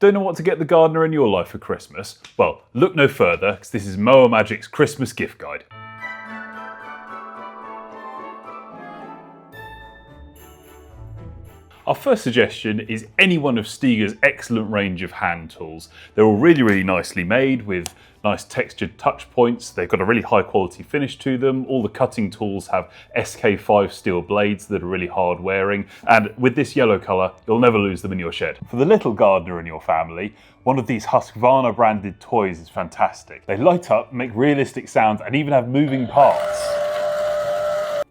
Don't know what to get the gardener in your life for Christmas? Well, look no further, because this is Mower Magic's Christmas gift guide. Our first suggestion is any one of Stiga's excellent range of hand tools. They're all really nicely made with nice textured touch points. They've got a really high quality finish to them. All the cutting tools have SK5 steel blades that are really hard wearing. And with this yellow colour, you'll never lose them in your shed. For the little gardener in your family, one of these Husqvarna branded toys is fantastic. They light up, make realistic sounds, and even have moving parts.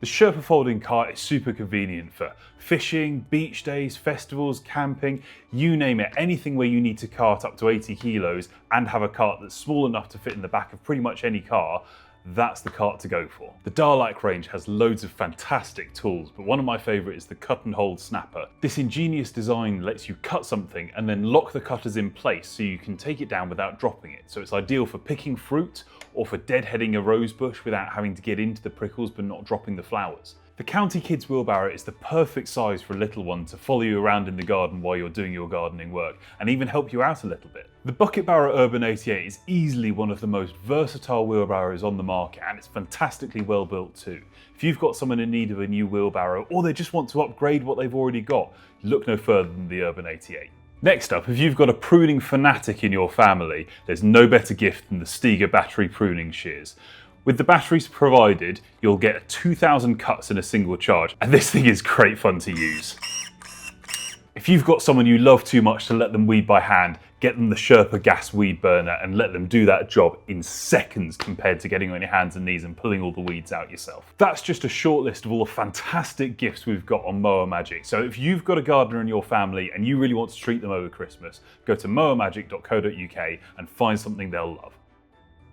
The Sherpa folding cart is super convenient for fishing, beach days, festivals, camping, you name it, anything where you need to cart up to 80 kilos and have a cart that's small enough to fit in the back of pretty much any car, that's the cart to go for. The Dalek range has loads of fantastic tools, but one of my favourite is the cut and hold snapper. This ingenious design lets you cut something and then lock the cutters in place so you can take it down without dropping it. So it's ideal for picking fruit or for deadheading a rose bush without having to get into the prickles but not dropping the flowers. The County Kids wheelbarrow is the perfect size for a little one to follow you around in the garden while you're doing your gardening work and even help you out a little bit. The Bucket Barrow Urban 88 is easily one of the most versatile wheelbarrows on the market, and it's fantastically well built too. If you've got someone in need of a new wheelbarrow or they just want to upgrade what they've already got, look no further than the Urban 88. Next up, if you've got a pruning fanatic in your family, there's no better gift than the Stiga battery pruning shears. With the batteries provided, you'll get 2,000 cuts in a single charge, and this thing is great fun to use. If you've got someone you love too much to let them weed by hand, get them the Sherpa gas weed burner and let them do that job in seconds compared to getting on your hands and knees and pulling all the weeds out yourself. That's just a short list of all the fantastic gifts we've got on Mower Magic. So if you've got a gardener in your family and you really want to treat them over Christmas, go to mowermagic.co.uk and find something they'll love.